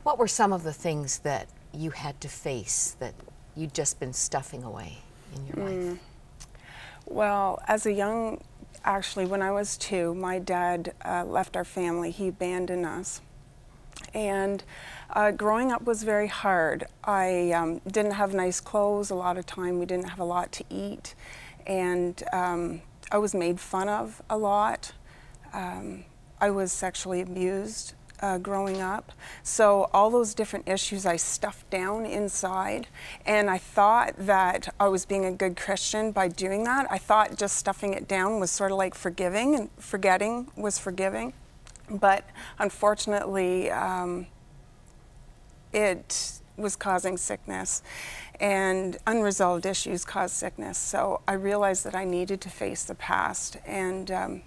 What were some of the things that you had to face that you'd just been stuffing away in your life? Well, actually, when I was 2, my dad left our family. He abandoned us. And growing up was very hard. I didn't have nice clothes a lot of time. We didn't have a lot to eat. And I was made fun of a lot. I was sexually abused growing up. So all those different issues I stuffed down inside, and I thought that I was being a good Christian by doing that. I thought just stuffing it down was sort of like forgiving, and forgetting was forgiving. But unfortunately, it was causing sickness, and unresolved issues cause sickness. So I realized that I needed to face the past, and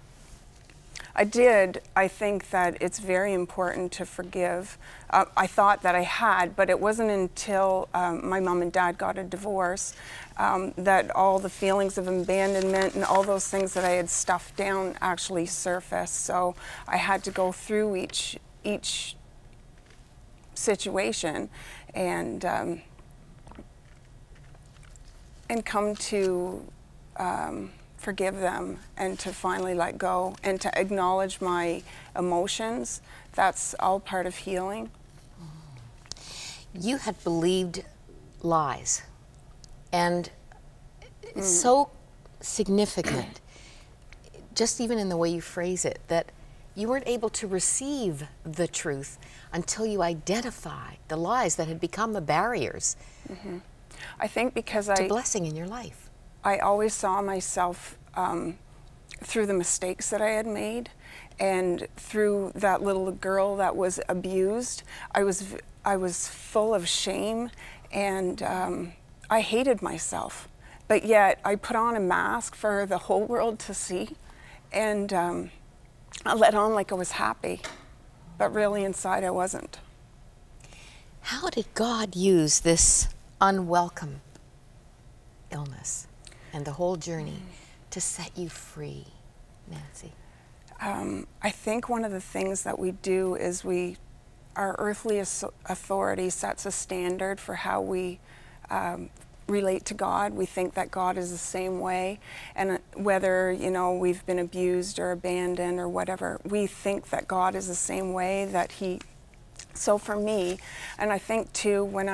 I did. I think that it's very important to forgive. I thought that I had, but it wasn't until my mom and dad got a divorce that all the feelings of abandonment and all those things that I had stuffed down actually surfaced. So I had to go through each situation and come to forgive them, and to finally let go, and to acknowledge my emotions. That's all part of healing. You had believed lies, and it's so significant, just even in the way you phrase it, that you weren't able to receive the truth until you identified the lies that had become the barriers I think because to blessing in your life. I always saw myself through the mistakes that I had made, and through that little girl that was abused. I was full of shame, and I hated myself. But yet I put on a mask for the whole world to see, and I let on like I was happy, but really inside I wasn't. How did God use this unwelcome illness and the whole journey to set you free, Nancy? I think one of the things that we do is our earthly authority sets a standard for how we relate to God. We think that God is the same way, and whether we've been abused or abandoned or whatever, we think that God is the same way, that so for me, and I think too, when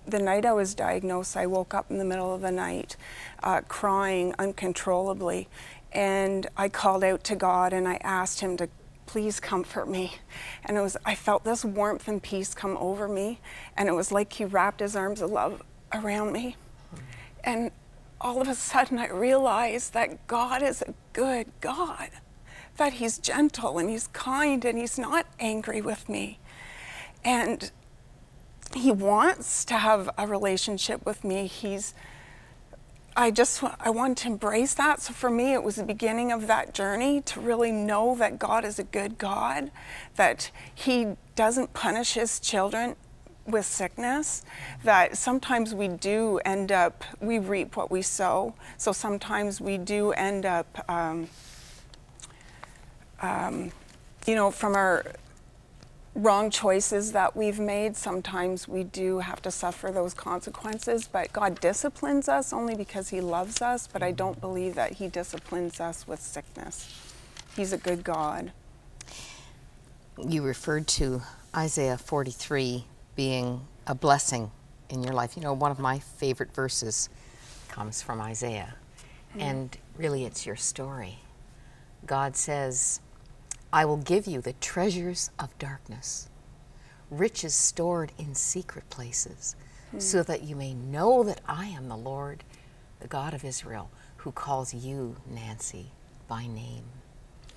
the night I was diagnosed, I woke up in the middle of the night crying uncontrollably, and I called out to God and I asked him to please comfort me. And I felt this warmth and peace come over me, and it was like he wrapped his arms of love around me. And all of a sudden I realized that God is a good God, that he's gentle and he's kind and he's not angry with me. And he wants to have a relationship with me. I want to embrace that. So for me, it was the beginning of that journey to really know that God is a good God, that he doesn't punish his children with sickness, that sometimes we reap what we sow. So sometimes we do end up, from our wrong choices that we've made, sometimes we do have to suffer those consequences, but God disciplines us only because he loves us, but I don't believe that he disciplines us with sickness. He's a good God. You referred to Isaiah 43 being a blessing in your life. One of my favorite verses comes from Isaiah, and really it's your story. God says, I will give you the treasures of darkness, riches stored in secret places, so that you may know that I am the Lord, the God of Israel, who calls you, Nancy, by name.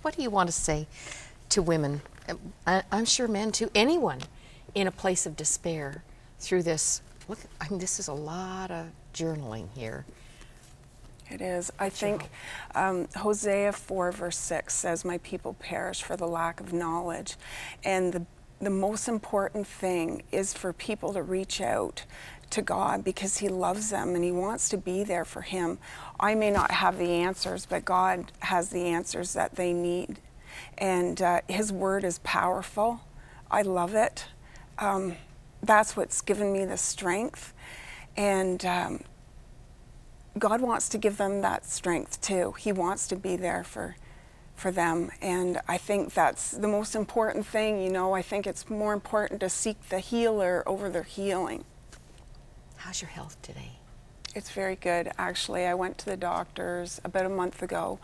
What do you want to say to women, I'm sure men too, anyone in a place of despair through this? Look, this is a lot of journaling here. It is. I think Hosea 4 verse 6 says, my people perish for the lack of knowledge. And the most important thing is for people to reach out to God, because he loves them and he wants to be there for him. I may not have the answers, but God has the answers that they need. And his word is powerful. I love it. That's what's given me the strength. And God wants to give them that strength too. He wants to be there for them. And I think that's the most important thing, you know. I think it's more important to seek the healer over their healing. How's your health today? It's very good, actually. I went to the doctors about a month ago,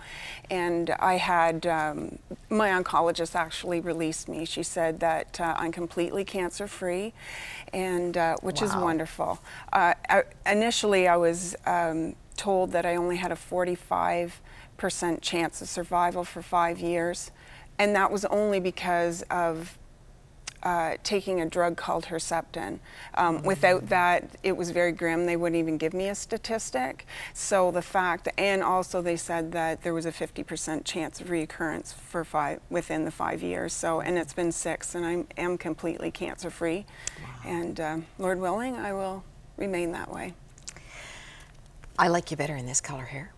and I had, my oncologist actually released me. She said that I'm completely cancer-free, and which is wonderful. Initially, I was told that I only had a 45% chance of survival for 5 years, and that was only because of taking a drug called Herceptin. Without that, it was very grim. They wouldn't even give me a statistic. So the fact, and also they said that there was a 50% chance of reoccurrence for within the 5 years. So, and it's been 6, and I am completely cancer-free. Wow. And Lord willing, I will remain that way. I like you better in this color hair.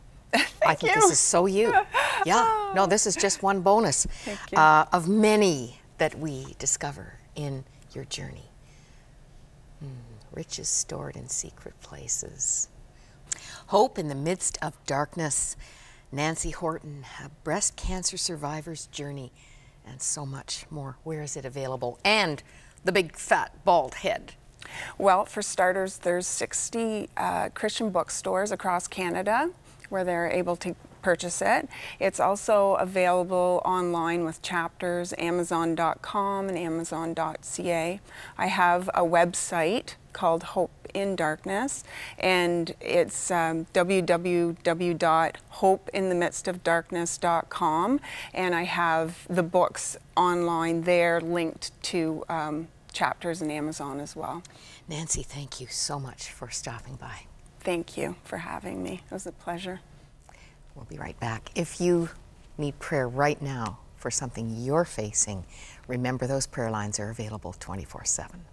I think this is so you. Yeah, no, this is just one bonus of many that we discover in your journey. Riches stored in secret places. Hope in the midst of darkness. Nancy Horton, a breast cancer survivor's journey, and so much more. Where is it available? And the big fat bald head. Well, for starters, there's 60 Christian bookstores across Canada where they're able to purchase it. It's also available online with chapters, Amazon.com and Amazon.ca. I have a website called Hope in Darkness, and it's www.hopeinthemidstofdarkness.com, and I have the books online there linked to chapters in Amazon as well. Nancy, thank you so much for stopping by. Thank you for having me. It was a pleasure. We'll be right back. If you need prayer right now for something you're facing, remember those prayer lines are available 24/7.